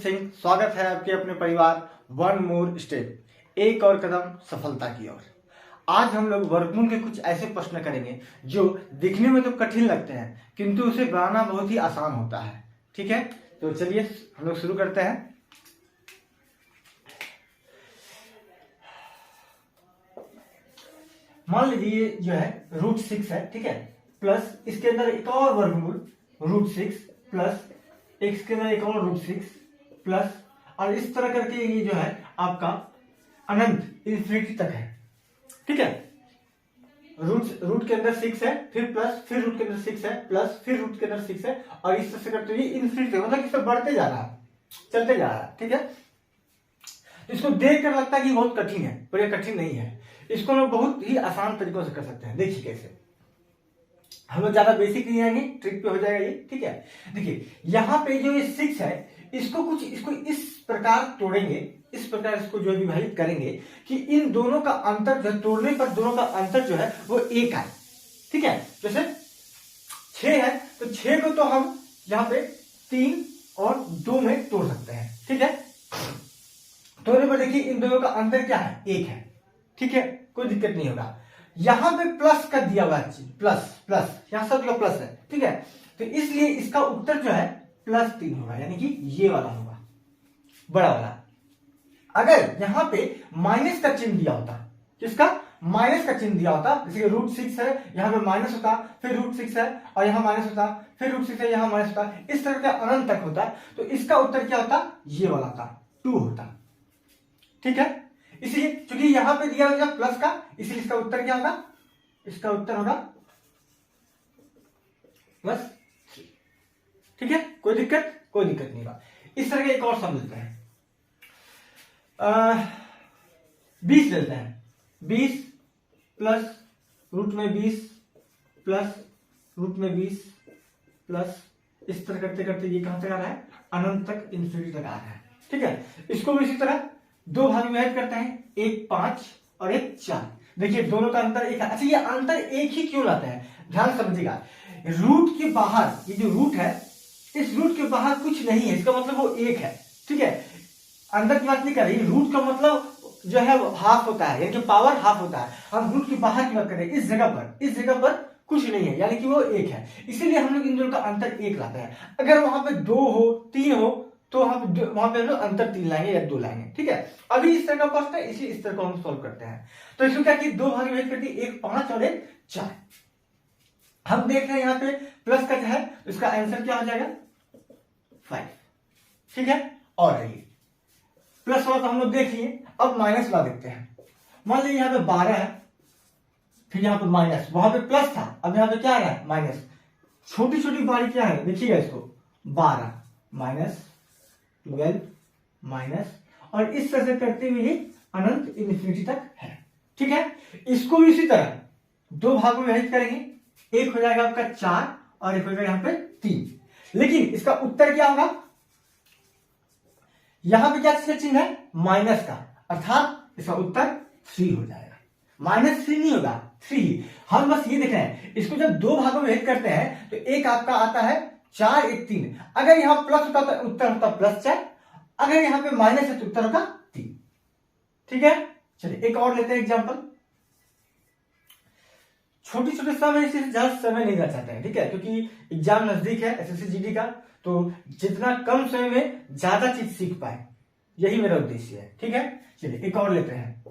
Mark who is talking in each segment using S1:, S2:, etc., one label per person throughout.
S1: सिंह, स्वागत है आपके अपने परिवार वन मोर स्टेप, एक और कदम सफलता की ओर। आज हम लोग वर्गमूल के कुछ ऐसे प्रश्न करेंगे जो दिखने में तो कठिन लगते हैं किंतु उसे बनाना बहुत ही आसान होता है। ठीक है, तो चलिए हम लोग शुरू करते हैं। मान लीजिए जो है √6 है, ठीक है, प्लस इसके अंदर एक और वर्गमूल √6 प्लस इसके अंदर एक और √6 प्लस, और इस तरह करके ये जो है आपका अनंत इन्फिनिटी तक है। ठीक है, रूट के अंदर 6 है, फिर प्लस, फिर रूट के अंदर 6 है, प्लस, फिर रूट के अंदर 6 है, और इस तरह से करते हुए इन्फिनिटी मतलब इससे बढ़ते जा रहा है, चलते जा रहा है। ठीक है, इसको देख कर लगता है कि बहुत कठिन है, पर यह कठिन नहीं है। इसको हम बहुत ही आसान तरीकों से कर सकते हैं। देखिए कैसे, हम लोग ज्यादा बेसिक नहीं आएंगे, ट्रिक पे हो जाएगा ये। ठीक है, देखिए यहाँ पे जो ये 6 है इसको इस प्रकार तोड़ेंगे, इस प्रकार इसको जो है विभाजित करेंगे कि इन दोनों का अंतर जो है, तोड़ने पर दोनों का अंतर जो है वो 1 आए। ठीक है, जैसे 6 है तो 6 को तो हम यहाँ पे 3 और 2 में तोड़ सकते हैं। ठीक है, तोड़ने पर देखिए इन दोनों का अंतर क्या है, 1 है। ठीक है, कोई दिक्कत नहीं होगा। यहां पे प्लस का दिया हुआ है, प्लस प्लस, यहां सब जगह प्लस है। ठीक है, तो इसलिए इसका उत्तर जो है +3 होगा, यानी कि ये वाला होगा, बड़ा वाला। अगर यहां पे माइनस का चिन्ह दिया होता, किसका, माइनस का चिन्ह दिया होता, जैसे √6 है, यहां पे माइनस होता, फिर √6 है और यहां माइनस होता, फिर √6 है, यहां माइनस होता, इस तरह का अनंत तक होता, तो इसका उत्तर क्या होता, ये वाला था, 2 होता। ठीक है, इसलिए चूंकि यहां पे दिया हुआ प्लस का, इसलिए इसका उत्तर क्या होगा, इसका उत्तर होगा +3। ठीक है, कोई दिक्कत नहीं होगा। इस तरह के एक और सम लेते हैं, 20 लेते हैं, 20 प्लस रूट में 20 प्लस रूट में 20 प्लस, इस तरह करते करते ये कहां तक आ रहा है, अनंत तक, इन्फिनिटी तक आ रहा है। ठीक है, इसको भी इसी तरह 2 भाग में ऐड करते हैं, एक 5 और एक 4। देखिए दोनों का अंतर 1 है। अच्छा, ये अंतर 1 ही क्यों लाते हैं, ध्यान समझिएगा। रूट के बाहर ये जो रूट है, इस रूट के बाहर कुछ नहीं है, इसका मतलब वो 1 है। ठीक है, अंदर की बात नहीं कर रही, रूट का मतलब जो है हाफ होता है, यानी कि पावर हाफ होता है। हम रूट के बाहर की बात कर रहे हैं, इस जगह पर कुछ नहीं है, यानी कि वो 1 है। इसीलिए हम लोग इन दोनों का अंतर 1 लाते हैं। अगर वहां पे 2 हो, 3 हो, तो हम वहां पे हम लोग अंतर 3 लाएंगे या 2 लाएंगे। ठीक है, अभी इस तरह का क्वेश्चन है, इसलिए इस तरह को हम सॉल्व करते हैं। तो इसको क्या कि 2 भाग में कर दी, एक 5 और एक 4। हम देख रहे हैं यहाँ पे प्लस का जो है, तो इसका आंसर क्या हो जाएगा, 5। ठीक है, और आइए प्लस वाला तो हम लोग देख लिए, अब माइनस वाला देखते हैं। मान लीजिए यहाँ पे 12 है, फिर यहाँ पे माइनस, वहां पे प्लस था, अब यहाँ पे क्या आ रहा है, माइनस। छोटी छोटी बारी क्या है, देखिएगा इसको, 12 माइनस 12 माइनस, और इस तरह से करते हुए अनंत इन्फिनिटी तक है। ठीक है, इसको भी इसी तरह 2 भागों में विभाजित करेंगे, एक हो जाएगा आपका 4 और एक हो जाएगा यहाँ पे 3। लेकिन इसका उत्तर क्या होगा, यहां पे क्या चिन्ह है, माइनस का, अर्थात इसका उत्तर 3 हो जाएगा। -3 नहीं होगा, 3। हम बस ये देख रहे हैं, इसको जब 2 भागों में विभाजित करते हैं तो एक आपका आता है 4, एक 3। अगर यहां प्लस होता तो उत्तर होता +4, अगर यहां पे माइनस है तो उत्तर होगा 3। ठीक है, चलिए एक और लेते हैं एग्जांपल। छोटे छोटे समय से ज्यादा समय नहीं रह चाहते हैं, ठीक है, क्योंकि एग्जाम नजदीक है एसएससी जीडी का, तो जितना कम समय में ज्यादा चीज सीख पाए, यही मेरा उद्देश्य है। ठीक है, चलिए एक और लेते हैं,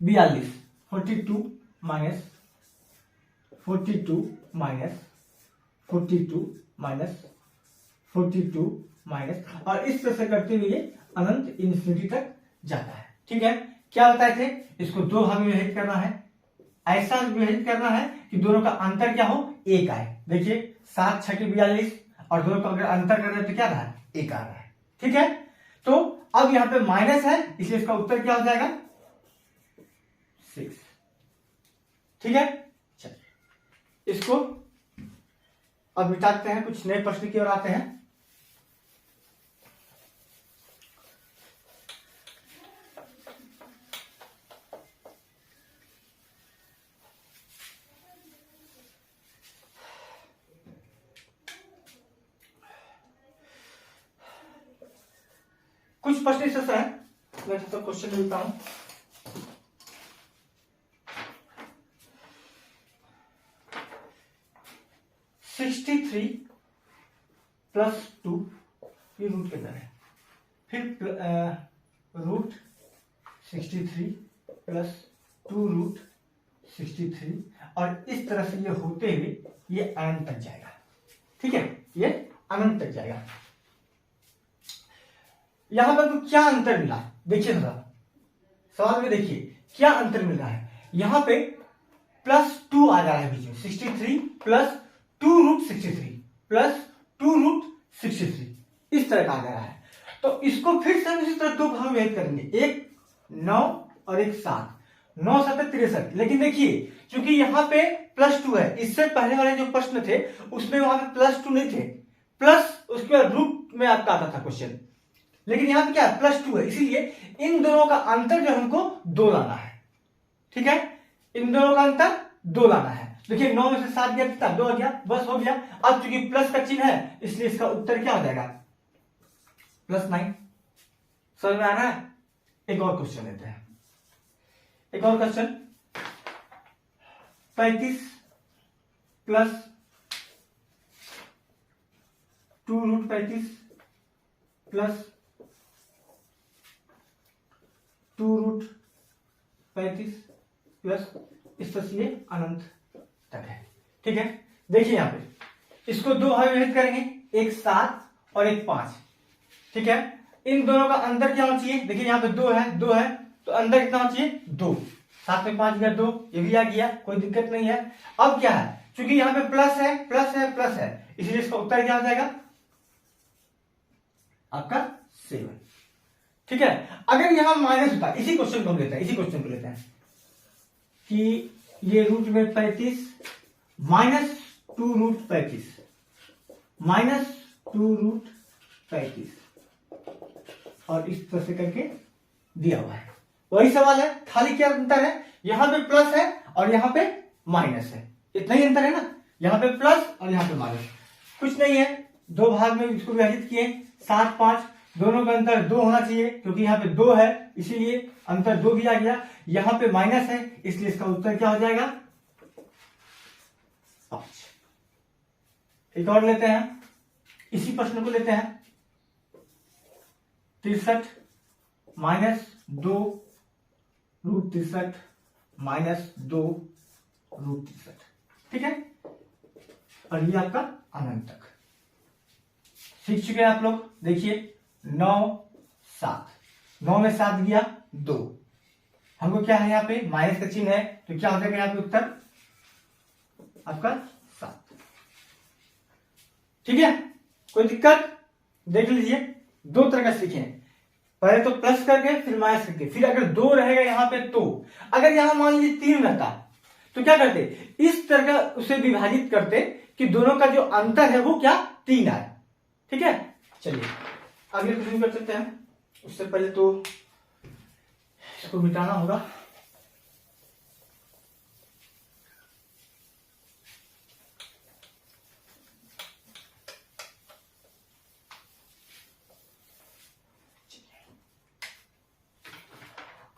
S1: 42 42 माइनस 42 माइनस 42 माइनस 42 माइनस, और इस तरह से करते हुए अनंत इन्फिनिटी तक जाता है। ठीक है, क्या बताए थे, इसको 2 भाग में विभाजित करना है, ऐसा विभाजित करना है कि दोनों का अंतर क्या हो, 1 आए। देखिए 7 6 के 42, और दोनों का अगर अंतर कर रहे हैं तो क्या रहा है, 1 आ रहा है। ठीक है, तो अब यहां पे माइनस है, इसलिए इसका उत्तर क्या हो जाएगा, 6। ठीक है, चलिए इसको अब मिटाते हैं, कुछ नए प्रश्न की ओर आते हैं। कुछ प्रश्न इस तरह है, मैं तो क्वेश्चन देता हूं। सिक्सटी थ्री प्लस टू ये रूट के अंदर है, फिर रूट 63 प्लस 2 रूट 63 और इस तरह से ये होते हुए ये अनंत तक जाएगा। ठीक है, ये अनंत तक जाएगा। यहां पर तो क्या अंतर मिला, देखिए थोड़ा सवाल में देखिए क्या अंतर मिल रहा है। यहां पे प्लस 2 आ जा रहा है बीच में, 63 प्लस 2 रूट 63 प्लस 2 रूट 63 इस तरह का आ जा रहा है। तो इसको फिर से हम इसी तरह दो भाग में करेंगे, एक 9 और एक 7, 9 7 63। लेकिन देखिए क्योंकि यहाँ पे प्लस 2 है, इससे पहले वाले जो प्रश्न थे उसमें वहां पे प्लस 2 नहीं थे, प्लस उसके बाद रूट में आपका आता था क्वेश्चन, लेकिन यहाँ पे क्या है प्लस 2 है, इसीलिए इन दोनों का अंतर जो हमको 2 लाना है। ठीक है, इन दोनों का अंतर 2 लाना है। देखिए 9 में से 7 गया कितना, 2 आ गया, बस हो गया। अब चूंकि प्लस का चिन्ह है इसलिए इसका उत्तर क्या हो जाएगा, +9। समझ में आ रहा है। एक और क्वेश्चन लेते हैं, एक और question. 35 plus 2 root 35 plus 2 root 35 plus इस तरह से ये अनंत तक है। ठीक है, देखिए यहां पे इसको दो भाग में विभाजित करेंगे, एक 7 और एक 5। ठीक है, इन दोनों का अंदर क्या होना चाहिए, देखिए यहाँ पे 2 है, 2 है तो अंदर कितना होना चाहिए 2, 7 में 5 गया 2, ये भी आ गया, कोई दिक्कत नहीं है। अब क्या है, क्योंकि यहाँ पे प्लस है प्लस है प्लस है, इसलिए इसका उत्तर क्या हो जाएगा आपका 7। ठीक है, अगर यहां माइनस होता, इसी क्वेश्चन को हम लेते हैं, इसी क्वेश्चन को लेते हैं कि ये रूट में 35 माइनस 2 रूट 35 माइनस 2 रूट 35 और इस तरह से करके दिया हुआ है। वही सवाल है, खाली क्या अंतर है, यहां पे प्लस है और यहां पे माइनस है, इतना ही अंतर है ना, यहां पे प्लस और यहां पे माइनस, कुछ नहीं है। दो भाग में इसको विभाजित किए, 7 5, दोनों का अंतर 2 होना चाहिए क्योंकि यहाँ पे 2 है इसीलिए अंतर 2 भी आ गया, यहां पे माइनस है इसलिए इसका उत्तर क्या हो जाएगा 5। एक और लेते हैं, इसी प्रश्न को लेते हैं। 63 माइनस 2 रूट 63 माइनस 2 रूट 63। ठीक है, और ये आपका अनंत तक सीख चुके हैं आप लोग। देखिए 9 7, 9 में 7 गया 2, हमको क्या है यहाँ पे माइनस का चिन्ह है तो क्या हो जाएगा यहाँ पे उत्तर आपका 7। ठीक है, कोई दिक्कत, देख लीजिए दो तरह का सीखे, पहले तो प्लस करके फिर माइनस करके, फिर अगर 2 रहेगा यहाँ पे तो, अगर यहां मान लीजिए 3 रहता तो क्या करते, इस तरह का उसे विभाजित करते कि दोनों का जो अंतर है वो क्या 3 आए। ठीक है, चलिए आगे प्रश्न कर सकते हैं। उससे पहले तो इसको मिटाना होगा।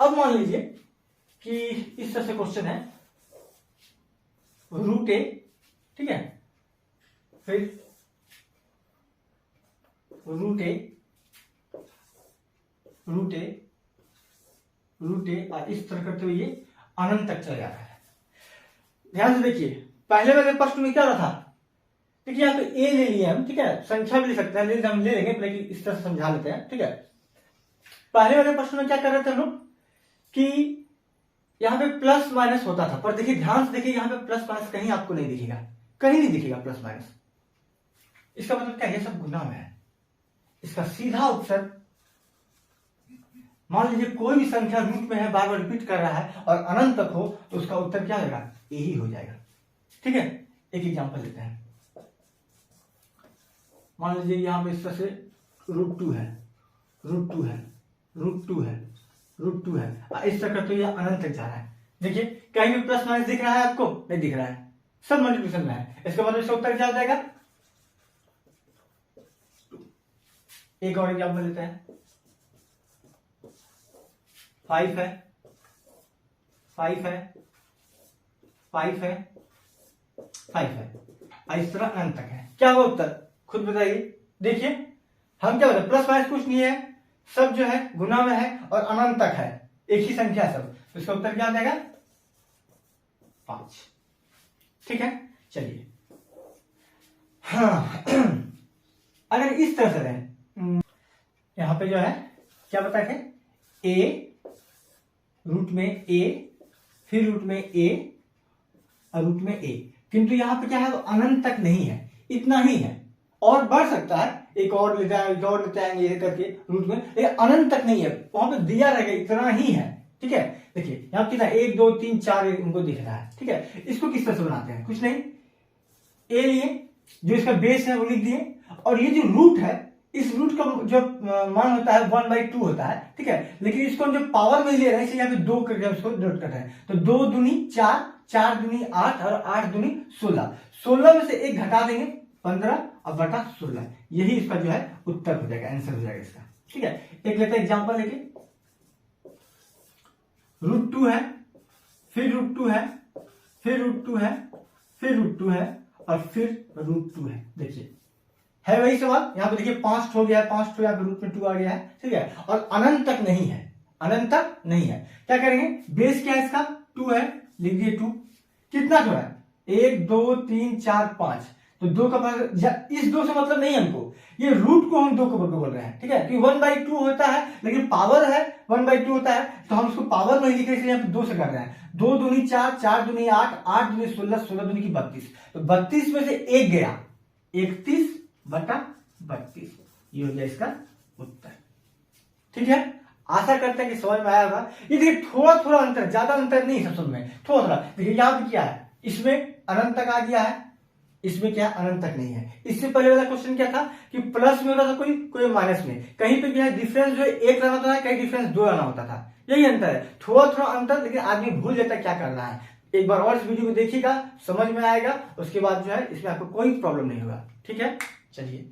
S1: अब मान लीजिए कि इस तरह से क्वेश्चन है, रूट ए, ठीक है, फिर रूट ए रूट ए रूट ए और इस तरह करते हुए ये अनंत तक चला जा रहा है। ध्यान से देखिए, पहले वाले प्रश्न में क्या रहा था, देखिए यहाँ पे ए ले लिए हम, ठीक है, संख्या भी ले सकते हैं, हम ले लेंगे, लेकिन इस तरह से समझा लेते हैं। ठीक है, पहले वाले प्रश्न में क्या कर रहे थे हम लोग कि यहाँ पे प्लस माइनस होता था, पर देखिए ध्यान से देखिए यहाँ पे प्लस माइनस कहीं आपको नहीं दिखेगा, कहीं नहीं दिखेगा प्लस माइनस। इसका मतलब क्या, ये सब गुना में है। इसका सीधा उत्तर, मान लीजिए कोई भी संख्या रूट में है, बार बार रिपीट कर रहा है और अनंत तक हो तो उसका उत्तर क्या होगा, ए ही हो जाएगा। ठीक है, एक एग्जांपल लेते हैं। मान लीजिए यहां पे इस तरह से √2 है, √2 है, √2 है, √2 है, इस तरह करते हुए अनंत तक जा रहा है। देखिए कहीं भी प्लस माइनस दिख रहा है आपको, नहीं दिख रहा है, सब मल्टीप्लिकेशन में है। इसका मतलब इसका उत्तर क्या हो जाएगा, एक और एग्जाम्पल लेते हैं। 5 है, 5 है, 5 है, 5 है, और इस तरह अनंत तक है। क्या होगा उत्तर खुद बताइए। देखिए हम क्या बताए, प्लस माइनस कुछ नहीं है, सब जो है गुना में है और अनंत तक है, एक ही संख्या सब, तो इसका उत्तर क्या आ जाएगा 5। ठीक है, चलिए हाँ अगर इस तरह से रहे, यहां पे जो है क्या बताए थे, a रूट में a, फिर रूट में a और रूट में a, किंतु यहां पे क्या है, वो अनंत तक नहीं है, इतना ही है, और बढ़ सकता है, एक और लेते हैं, एक और लेते हैं, ये करके रूट में, लेकिन अनंत तक नहीं है, वहां पे दिया रहेगा इतना ही है। ठीक है, देखिए यहां कितना 1 2 3 4 उनको दिख रहा है। ठीक है, इसको किस तरह से बनाते हैं, कुछ नहीं, ए लिए जो इसका बेस है वो लिख दिए, और ये जो रूट है, इस रूट का जो मान होता है 1/2 होता है। ठीक है, लेकिन इसको हम जो पावर में ले रहे हैं, यहाँ पे 2 करके हम इसको नोट कर रहे हैं, तो 2 दूनी 4, 4 दूनी 8 और 8 दूनी 16, 16 में से 1 घटा देंगे 15 और बटा 16, यही इसका जो है उत्तर हो जाएगा, आंसर हो जाएगा इसका। ठीक है, एक लेते हैं एग्जाम्पल लेके, √2 है, फिर √2 है, फिर √2 है, फिर √2 है और फिर √2 है। देखिए है वही सवाल, यहां पे देखिए 5 हो गया है, 5 यहाँ पे रूट में 2 आ गया है। ठीक है, और अनंत तक नहीं है, अनंत तक नहीं है, क्या करेंगे, बेस क्या है इसका 2 है, लिख दिए 2, कितना जो है 1 2 3 4 5, तो 2 का पावर, इस 2 से मतलब नहीं हमको, ये रूट को हम 2 को बोल रहे हैं। ठीक है, क्योंकि 1/2 होता है, लेकिन पावर है 1/2 होता है, तो हम उसको पावर में लिख रहे हैं, इसलिए यहाँ पे 2 से कर रहे हैं। 2 दूनी 4, 4 दूनी 8, 8 दूनी 16, 16 दूनी की 32, तो 32 में से 1 गया, 31 बटा 32, ये हो गया इसका उत्तर। ठीक है, आशा करते हैं कि समझ में आया होगा। ये देखिए थोड़ा थोड़ा अंतर, ज्यादा अंतर नहीं है सब में, थोड़ा थोड़ा। देखिए यहाँ पे क्या है, इसमें अनंत तक आ गया है, इसमें क्या अनंत तक नहीं है। इससे पहले वाला क्वेश्चन क्या था कि प्लस में होता था कोई, कोई माइनस में, कहीं पे क्या है डिफरेंस जो है 1 रहना होता था, कहीं डिफरेंस 2 रहना होता था, यही अंतर है, थोड़ा थोड़ा अंतर, लेकिन आदमी भूल जाता है क्या करना है। एक बार और इस वीडियो को देखिएगा, समझ में आएगा, उसके बाद जो है इसमें आपको कोई प्रॉब्लम नहीं होगा। ठीक है, चलिए